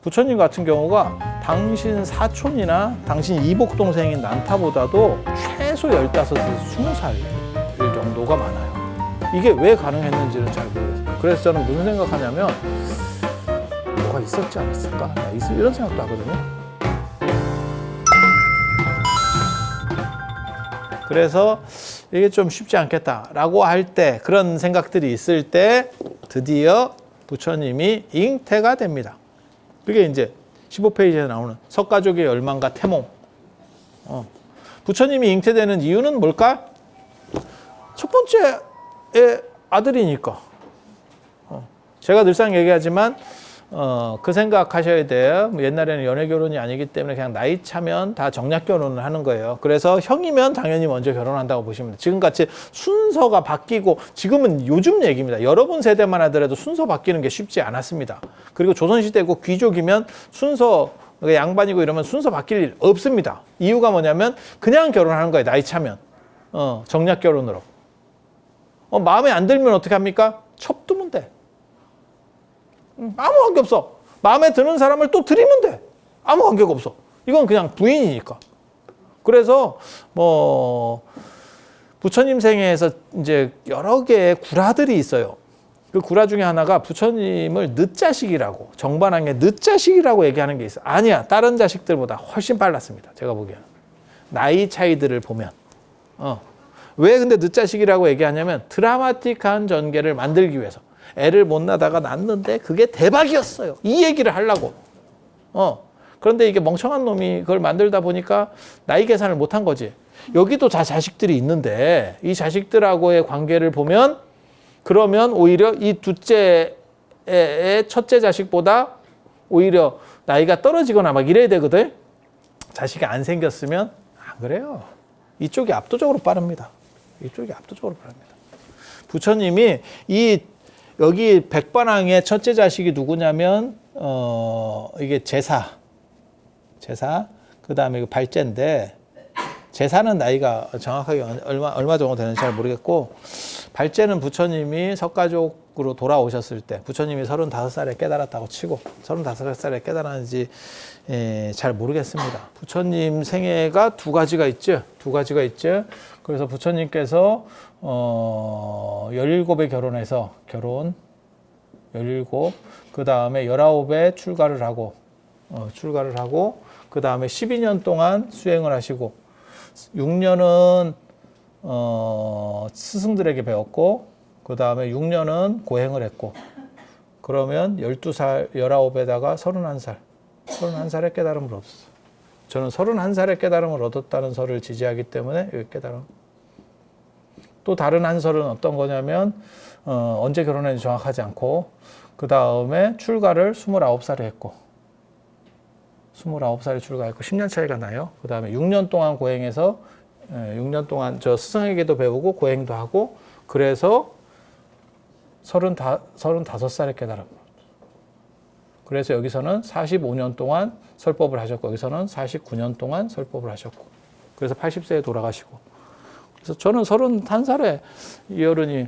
부처님 같은 경우가 당신 사촌이나 당신 이복 동생인 난타보다도 최소 15에서 20살 정도가 많아요. 이게 왜 가능했는지는 잘 모르겠어요. 그래서 저는 무슨 생각하냐면 뭐가 있었지 않았을까? 이런 생각도 하거든요. 그래서 이게 좀 쉽지 않겠다라고 할 때, 그런 생각들이 있을 때 드디어 부처님이 잉태가 됩니다. 그게 이제 15페이지에 나오는 석가족의 열망과 태몽. 부처님이 잉태되는 이유는 뭘까? 첫 번째의 아들이니까. 제가 늘상 얘기하지만 그 생각하셔야 돼요. 옛날에는 연애 결혼이 아니기 때문에 그냥 나이 차면 다 정략 결혼을 하는 거예요. 그래서 형이면 당연히 먼저 결혼한다고 보시면 돼요. 지금같이 순서가 바뀌고, 지금은 요즘 얘기입니다. 여러분 세대만 하더라도 순서 바뀌는 게 쉽지 않았습니다. 그리고 조선시대고 귀족이면 순서, 양반이고 이러면 순서 바뀔 일 없습니다. 이유가 뭐냐면 그냥 결혼하는 거예요. 나이 차면. 정략 결혼으로. 마음에 안 들면 어떻게 합니까? 첩두면 돼. 아무 관계 없어. 마음에 드는 사람을 또 드리면 돼. 아무 관계가 없어. 이건 그냥 부인이니까. 그래서 부처님 생애에서 이제 여러 개의 구라들이 있어요. 그 구라 중에 하나가 부처님을 늦자식이라고, 정반항의 늦자식이라고 얘기하는 게 있어요. 아니야. 다른 자식들보다 훨씬 빨랐습니다. 제가 보기에는. 나이 차이들을 보면. 왜 근데 늦자식이라고 얘기하냐면 드라마틱한 전개를 만들기 위해서. 애를 못 낳다가 낳는데 그게 대박이었어요. 이 얘기를 하려고. 그런데 이게 멍청한 놈이 그걸 만들다 보니까 나이 계산을 못한 거지. 여기도 다 자식들이 있는데 이 자식들하고의 관계를 보면, 그러면 오히려 이 둘째의 첫째 자식보다 오히려 나이가 떨어지거나 막 이래야 되거든. 자식이 안 생겼으면 안 그래요. 이쪽이 압도적으로 빠릅니다. 이쪽이 압도적으로 빠릅니다. 부처님이 여기 백반항의 첫째 자식이 누구냐면 이게 제사, 그 다음에 발제인데, 제사는 나이가 정확하게 얼마 정도 되는지 잘 모르겠고, 발제는 부처님이 석가족으로 돌아오셨을 때, 부처님이 35살에 깨달았다고 치고 35살에 깨달았는지 잘 모르겠습니다. 부처님 생애가 두 가지가 있죠. 그래서 부처님께서 17에 결혼해서 17, 그 다음에 19에 출가를 하고 그 다음에 12년 동안 수행을 하시고, 6년은 스승들에게 배웠고, 그 다음에 6년은 고행을 했고, 그러면 12살, 19에다가 31살에 깨달음을 얻었어요. 저는 31살에 깨달음을 얻었다는 설을 지지하기 때문에 여기 깨달음. 또 다른 한 설은 어떤 거냐면 언제 결혼했는지 정확하지 않고, 그 다음에 출가를 29살에 했고, 29살에 출가했고 10년 차이가 나요. 그 다음에 6년 동안 고행해서 6년 동안 저 스승에게도 배우고 고행도 하고, 그래서 35살에 깨달음. 그래서 여기서는 45년 동안 설법을 하셨고, 여기서는 49년 동안 설법을 하셨고, 그래서 80세에 돌아가시고. 그래서 저는 31살에 이 어른이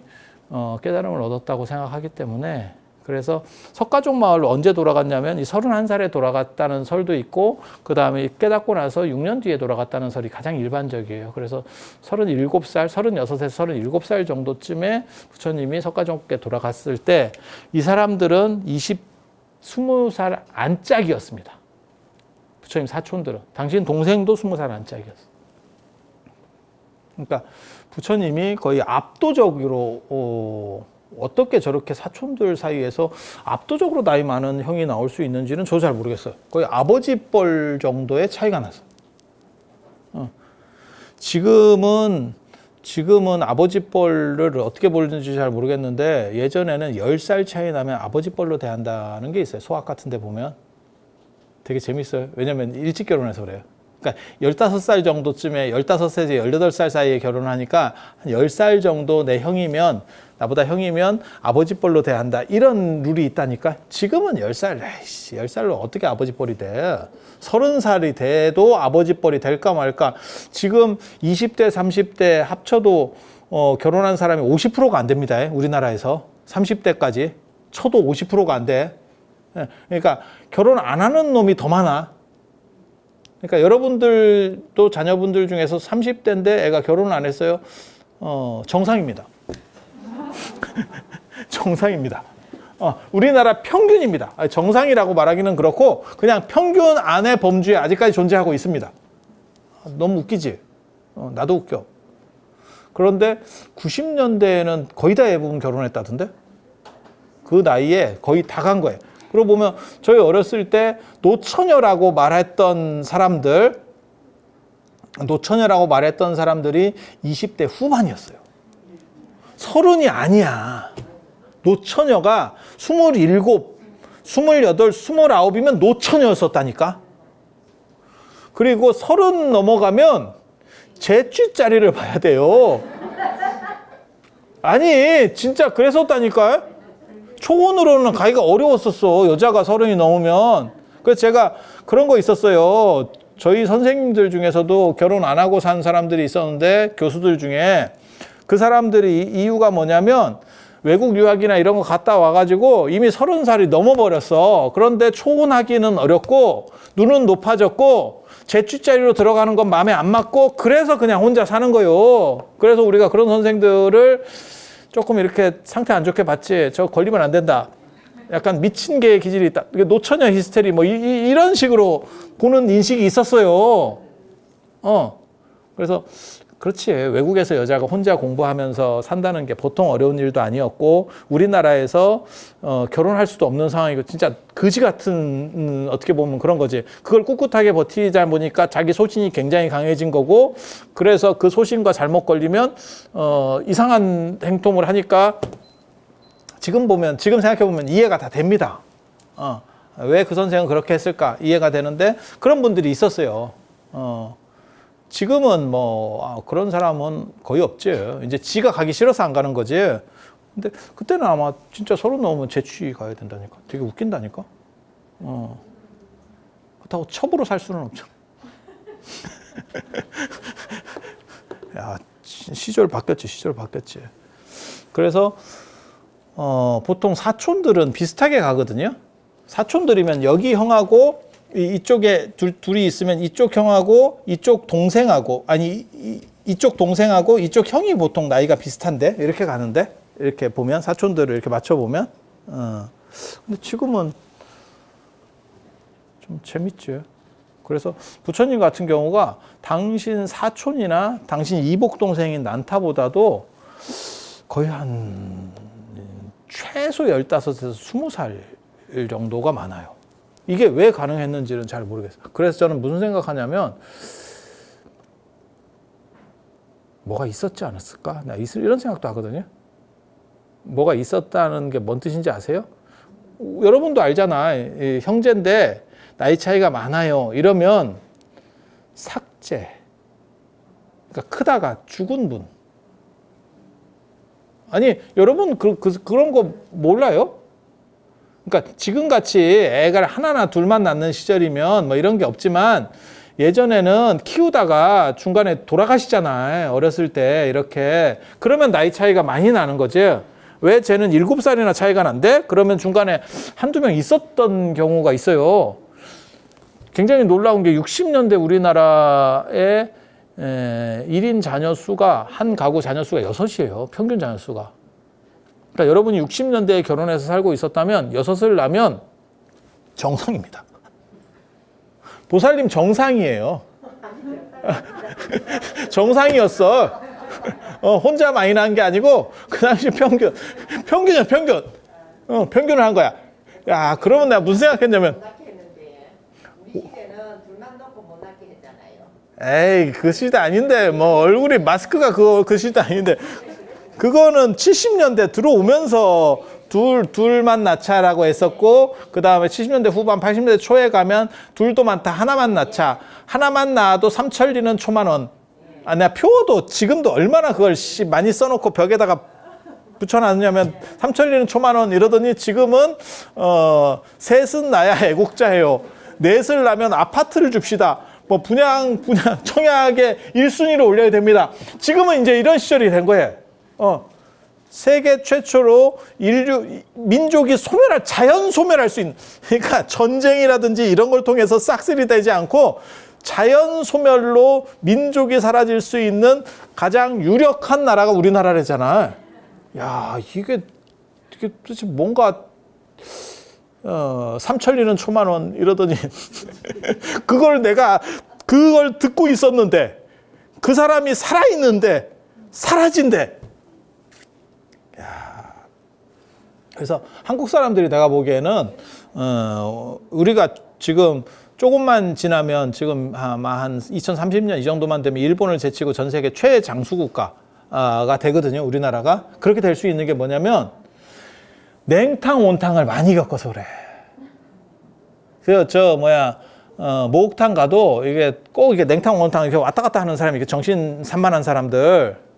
깨달음을 얻었다고 생각하기 때문에, 그래서 석가족 마을로 언제 돌아갔냐면 이 31살에 돌아갔다는 설도 있고, 그 다음에 깨닫고 나서 6년 뒤에 돌아갔다는 설이 가장 일반적이에요. 그래서 37살, 36에서 37살 정도쯤에 부처님이 석가족에 돌아갔을 때 이 사람들은 20살 안짝이었습니다. 부처님 사촌들은. 당신 동생도 20살 안짝이었어요. 그러니까 부처님이 거의 압도적으로 어떻게 저렇게 사촌들 사이에서 압도적으로 나이 많은 형이 나올 수 있는지는 저도 잘 모르겠어요. 거의 아버지 뻘 정도의 차이가 났어요. 지금은 아버지 뻘을 어떻게 보는지 잘 모르겠는데, 예전에는 10살 차이 나면 아버지 뻘로 대한다는 게 있어요. 소학 같은 데 보면. 되게 재밌어요. 왜냐면 일찍 결혼해서 그래요. 그러니까 15살 정도쯤에 15세에서 18살 사이에 결혼하니까 한 10살 정도 내 형이면, 나보다 형이면 아버지 뻘로 대한다, 이런 룰이 있다니까. 지금은 10살, 10살로 어떻게 아버지 뻘이 돼? 30살이 돼도 아버지 뻘이 될까 말까. 지금 20대, 30대 합쳐도 결혼한 사람이 50%가 안 됩니다. 우리나라에서. 30대까지 쳐도 50%가 안 돼. 그러니까 결혼 안 하는 놈이 더 많아. 그러니까 여러분들도 자녀분들 중에서 30대인데 애가 결혼을 안 했어요. 정상입니다. 정상입니다. 우리나라 평균입니다. 정상이라고 말하기는 그렇고 그냥 평균 안의 범주에 아직까지 존재하고 있습니다. 너무 웃기지? 나도 웃겨. 그런데 90년대에는 거의 다 대부분 결혼했다던데? 그 나이에 거의 다 간 거예요. 그러고 보면 저희 어렸을 때 노처녀라고 말했던 사람들이 20대 후반이었어요. 30이 아니야. 노처녀가 27, 28, 29이면 노처녀였었다니까. 그리고 30 넘어가면 재취자리를 봐야 돼요. 아니 진짜 그랬었다니까. 초혼으로는 가기가 어려웠었어. 여자가 30이 넘으면. 그래서 제가 그런 거 있었어요. 저희 선생님들 중에서도 결혼 안 하고 산 사람들이 있었는데 교수들 중에 그 사람들이 이유가 뭐냐면 외국 유학이나 이런 거 갔다 와가지고 이미 30살이 넘어버렸어. 그런데 초혼하기는 어렵고 눈은 높아졌고 재취자리로 들어가는 건 마음에 안 맞고 그래서 그냥 혼자 사는 거요. 그래서 우리가 그런 선생들을 조금 이렇게 상태 안 좋게 봤지. 저 걸리면 안 된다. 약간 미친 개의 기질이 있다. 노처녀 히스테리 뭐 이런 식으로 보는 인식이 있었어요. 그래서 그렇지. 외국에서 여자가 혼자 공부하면서 산다는 게 보통 어려운 일도 아니었고 우리나라에서 결혼할 수도 없는 상황이고 진짜 거지 같은 어떻게 보면 그런 거지. 그걸 꿋꿋하게 버티자 보니까 자기 소신이 굉장히 강해진 거고 그래서 그 소신과 잘못 걸리면 이상한 행동을 하니까 지금 생각해 보면 이해가 다 됩니다. 왜 그 선생은 그렇게 했을까 이해가 되는데 그런 분들이 있었어요. 지금은 그런 사람은 거의 없지. 이제 지가 가기 싫어서 안 가는 거지. 근데 그때는 아마 진짜 30 넘으면 재취 가야 된다니까. 되게 웃긴다니까. 그렇다고 첩으로 살 수는 없죠. 야, 시절 바뀌었지. 그래서 보통 사촌들은 비슷하게 가거든요. 사촌들이면 여기 형하고 이쪽에 둘이 있으면 이쪽 형하고 이쪽 동생하고 이쪽 동생하고 이쪽 형이 보통 나이가 비슷한데 이렇게 가는데 이렇게 보면 사촌들을 이렇게 맞춰보면 근데 지금은 좀 재밌지. 그래서 부처님 같은 경우가 당신 사촌이나 당신 이복 동생인 난타보다도 거의 한 최소 15에서 20살 정도가 많아요. 이게 왜 가능했는지는 잘 모르겠어요. 그래서 저는 무슨 생각하냐면 뭐가 있었지 않았을까? 나 이런 생각도 하거든요. 뭐가 있었다는 게 뭔 뜻인지 아세요? 여러분도 알잖아. 형제인데 나이 차이가 많아요. 이러면 삭제. 그러니까 크다가 죽은 분. 아니 여러분 그런 거 몰라요? 그러니까 지금같이 애가 하나나 둘만 낳는 시절이면 뭐 이런 게 없지만 예전에는 키우다가 중간에 돌아가시잖아요. 어렸을 때 이렇게. 그러면 나이 차이가 많이 나는 거지. 왜 쟤는 7살이나 차이가 난대? 그러면 중간에 한두 명 있었던 경우가 있어요. 굉장히 놀라운 게 60년대 우리나라의 1인 자녀 수가 한 가구 자녀 수가 6이에요. 평균 자녀 수가. 그러니까 여러분이 60년대에 결혼해서 살고 있었다면 6을 낳으면 정상입니다. 보살님 정상이에요. 정상이었어. 혼자 많이 낳은 게 아니고 그 당시 평균이야 평균. 평균을 한 거야. 야 그러면 내가 무슨 생각했냐면 우리 시대는 둘만 놓고 못 낳게 했잖아요. 에이 그 시대 아닌데 뭐 얼굴이 마스크가 그 시대 아닌데 그거는 70년대 들어오면서 둘만 낳자라고 했었고 그 다음에 70년대 후반 80년대 초에 가면 둘도 많다 하나만 낳자. 하나만 낳아도 삼천리는 초만원. 내가 표도 지금도 얼마나 그걸 많이 써놓고 벽에다가 붙여놨냐면 삼천리는 초만원 이러더니 지금은 셋은 낳아야 애국자예요. 넷을 낳으면 아파트를 줍시다. 뭐 분양 청약에 1순위로 올려야 됩니다. 지금은 이제 이런 시절이 된 거예요. 세계 최초로 민족이 자연 소멸할 수 있는, 그러니까 전쟁이라든지 이런 걸 통해서 싹쓸이 되지 않고 자연 소멸로 민족이 사라질 수 있는 가장 유력한 나라가 우리나라래잖아. 야, 이게 도대체 뭔가, 3천리는 초만원 이러더니, 그걸 듣고 있었는데, 그 사람이 살아있는데, 사라진대. 그래서 한국 사람들이 내가 보기에는 우리가 지금 조금만 지나면 지금 아마 한 2030년 이 정도만 되면 일본을 제치고 전 세계 최장수 국가가 되거든요. 우리나라가. 그렇게 될 수 있는 게 뭐냐면 냉탕 온탕을 많이 겪어서 그래. 그래서 목욕탕 가도 이게 꼭 이게 냉탕 온탕 이렇게 왔다 갔다 하는 사람이, 이게 정신 산만한 사람들,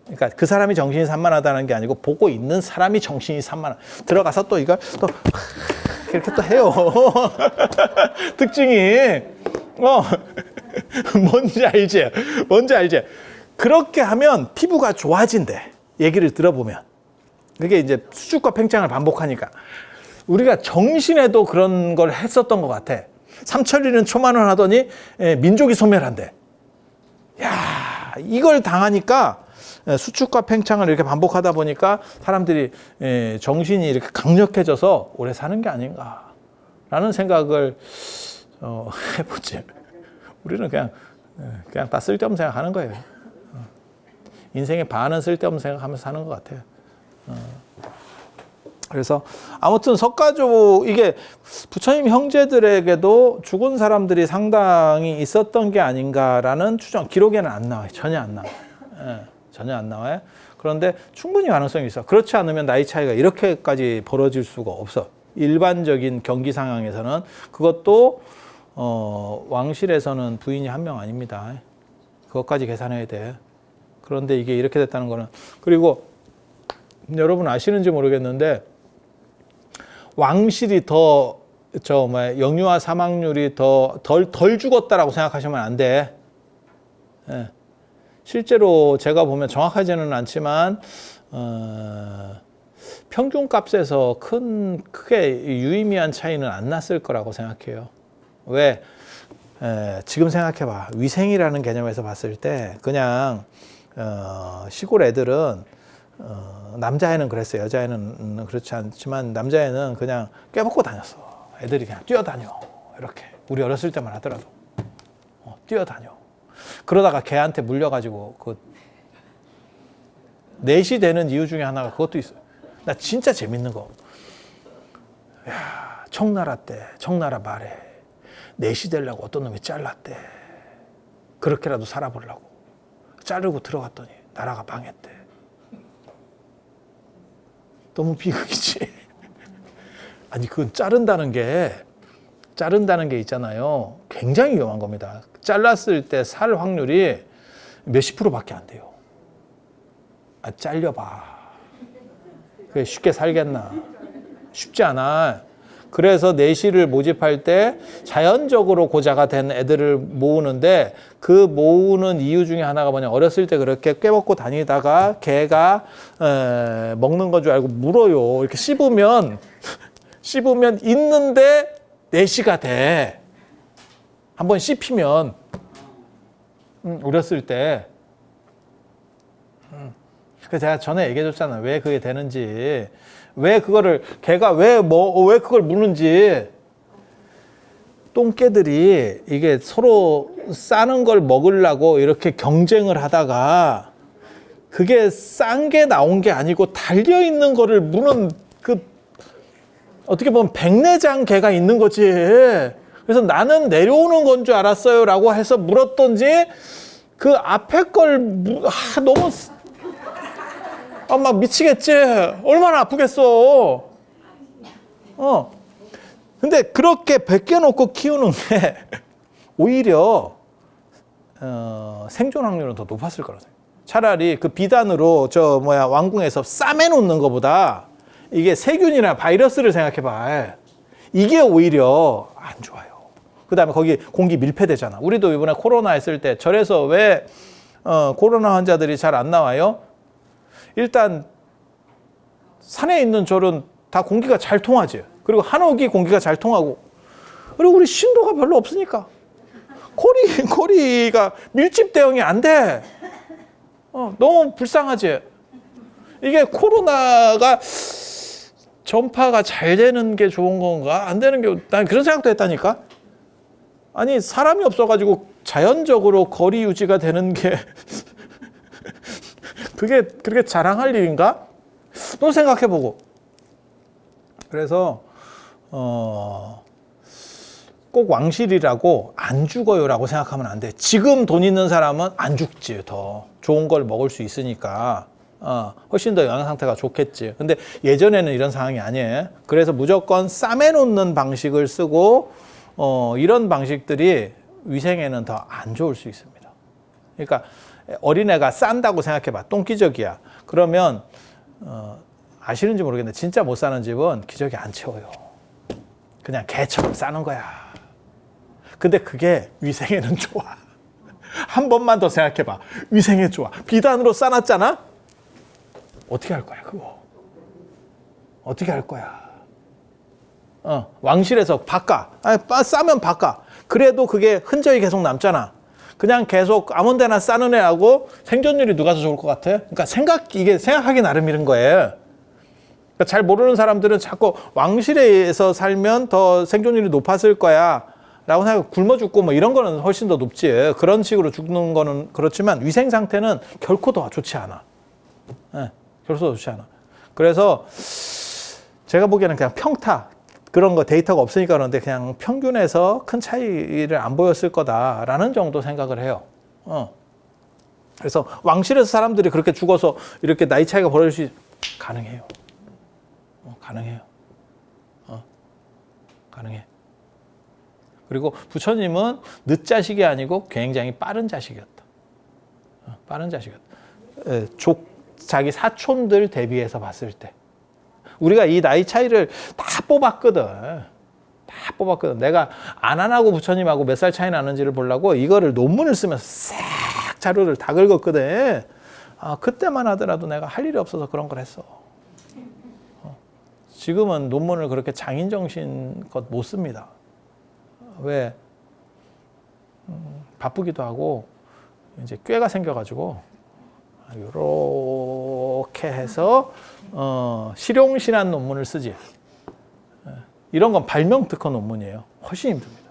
그러니까 그 사람이 정신이 산만하다는 게 아니고 보고 있는 사람이 정신이 산만한, 들어가서 또 이걸 또 이렇게 또 해요. 특징이 뭔지 알지? 그렇게 하면 피부가 좋아진대. 얘기를 들어보면. 그게 이제 수축과 팽창을 반복하니까. 우리가 정신에도 그런 걸 했었던 것 같아. 삼천리는 초만원 하더니 민족이 소멸한대. 야, 이걸 당하니까 수축과 팽창을 이렇게 반복하다 보니까 사람들이 정신이 이렇게 강력해져서 오래 사는 게 아닌가라는 생각을 해보지. 우리는 그냥 다 쓸데없는 생각하는 거예요. 인생의 반은 쓸데없는 생각하면서 사는 것 같아요. 그래서 아무튼 석가조, 이게 부처님 형제들에게도 죽은 사람들이 상당히 있었던 게 아닌가라는 추정, 기록에는 안 나와요. 전혀 안 나와요. 전혀 안 나와요. 그런데 충분히 가능성이 있어. 그렇지 않으면 나이 차이가 이렇게까지 벌어질 수가 없어. 일반적인 경기 상황에서는. 그것도 왕실에서는 부인이 한 명 아닙니다. 그것까지 계산해야 돼. 그런데 이게 이렇게 됐다는 거는, 그리고 여러분 아시는지 모르겠는데 왕실이 더 영유아 사망률이 덜 죽었다라고 생각하시면 안 돼. 예. 실제로 제가 보면 정확하지는 않지만 평균 값에서 크게 유의미한 차이는 안 났을 거라고 생각해요. 왜? 지금 생각해봐. 위생이라는 개념에서 봤을 때 그냥 시골 애들은 남자애는 그랬어요. 여자애는 그렇지 않지만 남자애는 그냥 꿰먹고 다녔어. 애들이 그냥 뛰어다녀. 이렇게. 우리 어렸을 때만 하더라도 뛰어다녀. 그러다가 개한테 물려가지고 넷이 되는 이유 중에 하나가 그것도 있어요. 나 진짜 재밌는 거. 야, 청나라 말에 넷이 되려고 어떤 놈이 잘랐대. 그렇게라도 살아보려고. 자르고 들어갔더니 나라가 망했대. 너무 비극이지. 아니, 그건 자른다는 게 있잖아요. 굉장히 위험한 겁니다. 잘랐을 때 살 확률이 몇십 %밖에 안 돼요. 잘려봐. 그게 쉽게 살겠나? 쉽지 않아. 그래서 내시를 모집할 때 자연적으로 고자가 된 애들을 모으는데, 그 모으는 이유 중에 하나가 뭐냐, 어렸을 때 그렇게 꿰먹고 다니다가 개가 먹는 건 줄 알고 물어요. 이렇게 씹으면 있는데 내시가 돼. 한번 씹히면. 어렸을 때. 그래서 제가 전에 얘기해 줬잖아요. 왜 그게 되는지. 왜 그거를, 개가 왜 그걸 무는지. 똥개들이 이게 서로 싸는 걸 먹으려고 이렇게 경쟁을 하다가 그게 싼 게 나온 게 아니고 달려있는 거를 무는 어떻게 보면 백내장 개가 있는 거지. 그래서 나는 내려오는 건 줄 알았어요 라고 해서 물었던지, 그 앞에 걸 너무 막 미치겠지. 얼마나 아프겠어. 근데 그렇게 벗겨놓고 키우는 게 오히려 생존 확률은 더 높았을 거라고 생각해요. 차라리 그 비단으로 왕궁에서 싸매놓는 것보다 이게 세균이나 바이러스를 생각해봐. 이게 오히려 안 좋아요. 그 다음에 거기 공기 밀폐되잖아. 우리도 이번에 코로나 했을 때 절에서 왜 코로나 환자들이 잘 안 나와요? 일단 산에 있는 절은 다 공기가 잘 통하지. 그리고 한옥이 공기가 잘 통하고. 그리고 우리 신도가 별로 없으니까. 코리가 밀집 대응이 안 돼. 너무 불쌍하지. 이게 코로나가 전파가 잘 되는 게 좋은 건가? 안 되는 게, 난 그런 생각도 했다니까? 아니, 사람이 없어가지고 자연적으로 거리 유지가 되는 게, 그게 그렇게 자랑할 일인가? 또 생각해보고. 그래서, 꼭 왕실이라고 안 죽어요라고 생각하면 안 돼. 지금 돈 있는 사람은 안 죽지. 더 좋은 걸 먹을 수 있으니까. 훨씬 더 영양 상태가 좋겠지. 근데 예전에는 이런 상황이 아니에요. 그래서 무조건 싸매놓는 방식을 쓰고 이런 방식들이 위생에는 더 안 좋을 수 있습니다. 그러니까 어린애가 싼다고 생각해봐. 똥기저귀야. 그러면 아시는지 모르겠는데 진짜 못 사는 집은 기저귀 안 채워요. 그냥 개처럼 싸는 거야. 근데 그게 위생에는 좋아. 한 번만 더 생각해봐. 위생에 좋아. 비단으로 싸놨잖아? 어떻게 할 거야, 그거? 어떻게 할 거야? 왕실에서 바꿔. 싸면 바꿔. 그래도 그게 흔적이 계속 남잖아. 그냥 계속 아무 데나 싸는 애하고 생존율이 누가 더 좋을 것 같아? 그러니까 이게 생각하기 나름 이런 거예요. 그러니까 잘 모르는 사람들은 자꾸 왕실에서 살면 더 생존율이 높았을 거야 라고 생각하고 굶어 죽고 뭐 이런 거는 훨씬 더 높지. 그런 식으로 죽는 거는 그렇지만 위생 상태는 결코 더 좋지 않아. 결코 좋지 않아. 그래서 제가 보기에는 그냥 평타, 그런 거 데이터가 없으니까 그런데 그냥 평균에서 큰 차이를 안 보였을 거다라는 정도 생각을 해요. 그래서 왕실에서 사람들이 그렇게 죽어서 이렇게 나이 차이가 벌어질 수 가능해요. 가능해요. 가능해. 그리고 부처님은 늦자식이 아니고 굉장히 빠른 자식이었다. 빠른 자식이었다. 자기 사촌들 대비해서 봤을 때. 우리가 이 나이 차이를 다 뽑았거든. 내가 안한하고 부처님하고 몇 살 차이 나는지를 보려고 이거를 논문을 쓰면서 싹 자료를 다 긁었거든. 그때만 하더라도 내가 할 일이 없어서 그런 걸 했어. 지금은 논문을 그렇게 장인정신껏 못 씁니다. 왜? 바쁘기도 하고 이제 꾀가 생겨가지고 이렇게 해서 실용신안 논문을 쓰지. 이런 건 발명 특허 논문이에요. 훨씬 힘듭니다.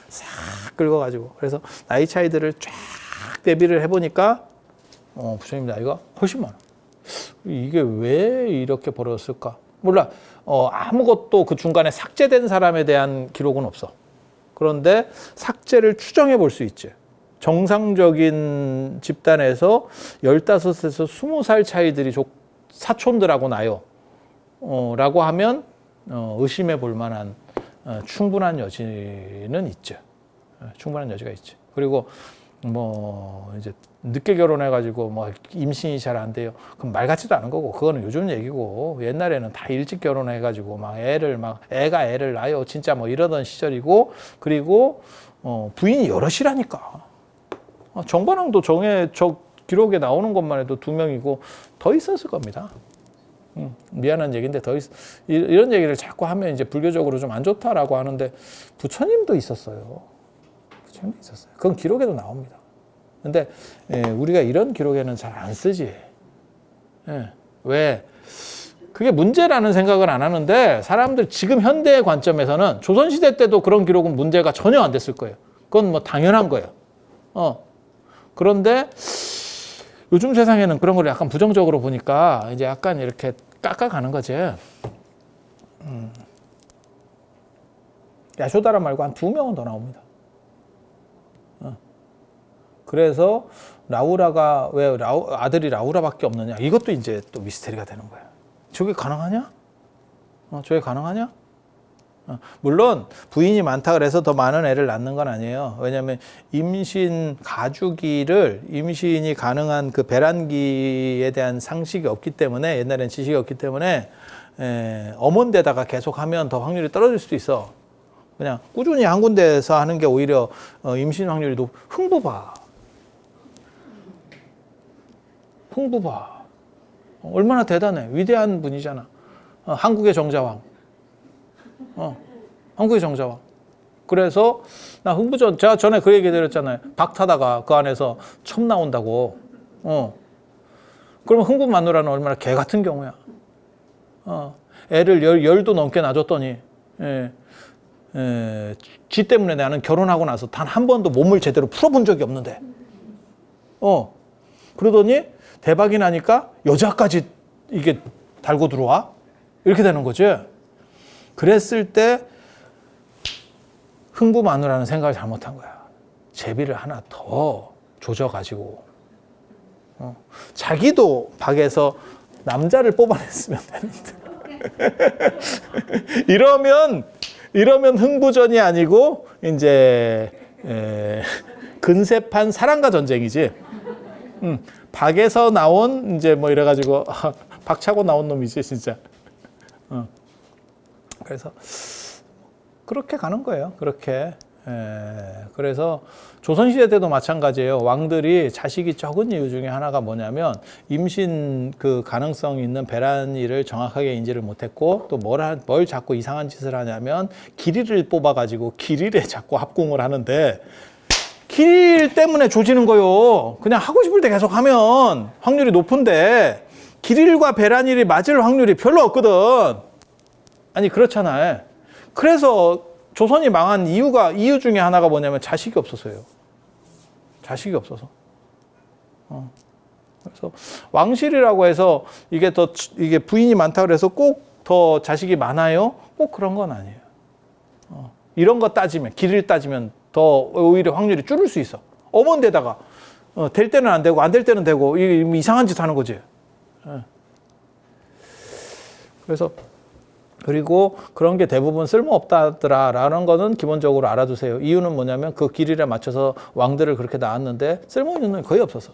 싹 긁어가지고. 그래서 나이 차이들을 쫙 대비를 해보니까 부처님 나이가 훨씬 많아. 이게 왜 이렇게 벌어졌을까? 몰라. 아무것도 그 중간에 삭제된 사람에 대한 기록은 없어. 그런데 삭제를 추정해 볼 수 있지. 정상적인 집단에서 15에서 20살 차이들이 사촌들하고 나요. 라고 하면 의심해 볼 만한 충분한 여지는 있죠. 충분한 여지가 있죠. 그리고 뭐 이제 늦게 결혼해가지고 뭐 임신이 잘 안 돼요. 그럼 말 같지도 않은 거고 그거는 요즘 얘기고 옛날에는 다 일찍 결혼해가지고 애가 애를 낳아요. 진짜 뭐 이러던 시절이고 그리고 부인이 여럿이라니까. 정반왕도 저 기록에 나오는 것만 해도 2명이고 더 있었을 겁니다. 미안한 얘기인데 이런 얘기를 자꾸 하면 이제 불교적으로 좀 안 좋다라고 하는데 부처님도 있었어요. 부처님도 있었어요. 그건 기록에도 나옵니다. 근데 우리가 이런 기록에는 잘 안 쓰지. 왜? 그게 문제라는 생각을 안 하는데 사람들 지금 현대의 관점에서는 조선시대 때도 그런 기록은 문제가 전혀 안 됐을 거예요. 그건 뭐 당연한 거예요. 그런데 요즘 세상에는 그런 걸 약간 부정적으로 보니까 이제 약간 이렇게 깎아가는 거지. 야쇼다라 말고 한 2명은 더 나옵니다. 그래서 라우라가 왜 아들이 라우라밖에 없느냐? 이것도 이제 또 미스테리가 되는 거야. 저게 가능하냐? 저게 가능하냐? 물론 부인이 많다 그래서 더 많은 애를 낳는 건 아니에요. 왜냐하면 임신이 가능한 그 배란기에 대한 상식이 없기 때문에 옛날엔 지식이 없기 때문에 어먼데다가 계속하면 더 확률이 떨어질 수도 있어. 그냥 꾸준히 한 군데에서 하는 게 오히려 임신 확률이 흥부 봐. 얼마나 대단해. 위대한 분이잖아. 한국의 정자왕. 한국의 정자왕. 그래서 나 흥부전 제가 전에 그 얘기 드렸잖아요. 박 타다가 그 안에서 첨 나온다고. 그러면 흥부 마누라는 얼마나 개 같은 경우야. 애를 열도 넘게 낳아줬더니 지 때문에 나는 결혼하고 나서 단 한 번도 몸을 제대로 풀어본 적이 없는데 그러더니 대박이 나니까 여자까지 이게 달고 들어와? 이렇게 되는 거지. 그랬을 때 흥부 마누라는 생각을 잘못한 거야. 제비를 하나 더 조져가지고 자기도 박에서 남자를 뽑아냈으면 되는데 이러면 흥부전이 아니고 이제 근세판 사랑과 전쟁이지. 박에서 나온 이제 뭐 이래가지고 박차고 나온 놈이지 진짜. 그래서 그렇게 가는 거예요. 그렇게. 그래서 조선시대 때도 마찬가지예요. 왕들이 자식이 적은 이유 중에 하나가 뭐냐면 임신 그 가능성 있는 배란일을 정확하게 인지를 못했고 또 뭘 자꾸 이상한 짓을 하냐면 길이를 뽑아가지고 길이에 자꾸 합궁을 하는데 길 때문에 조지는 거요. 그냥 하고 싶을 때 계속 하면 확률이 높은데 길일과 배란일이 맞을 확률이 별로 없거든. 아니 그렇잖아요. 그래서 조선이 망한 이유 중에 하나가 뭐냐면 자식이 없어서요. 자식이 없어서. 그래서 왕실이라고 해서 이게 부인이 많다 그래서 꼭 더 자식이 많아요? 꼭 그런 건 아니에요. 이런 거 따지면 길을 따지면 더 오히려 확률이 줄을 수 있어. 어먼 데다가 될 때는 안 되고 안 될 때는 되고 이상한 짓 하는 거지. 그래서 그리고 그런 게 대부분 쓸모없다더라라는 거는 기본적으로 알아두세요. 이유는 뭐냐면 그 길이에 맞춰서 왕들을 그렇게 낳았는데 쓸모있는 놈이 거의 없어서.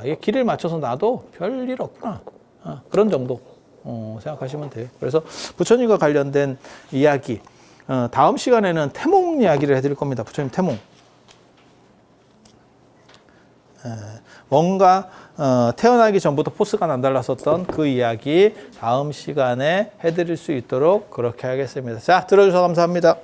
이게 길을 맞춰서 놔도 별일 없구나. 그런 정도 생각하시면 돼요. 그래서 부처님과 관련된 이야기 다음 시간에는 태몽 이야기를 해드릴 겁니다. 부처님 태몽. 뭔가 태어나기 전부터 포스가 남달랐었던 그 이야기 다음 시간에 해드릴 수 있도록 그렇게 하겠습니다. 자, 들어주셔서 감사합니다.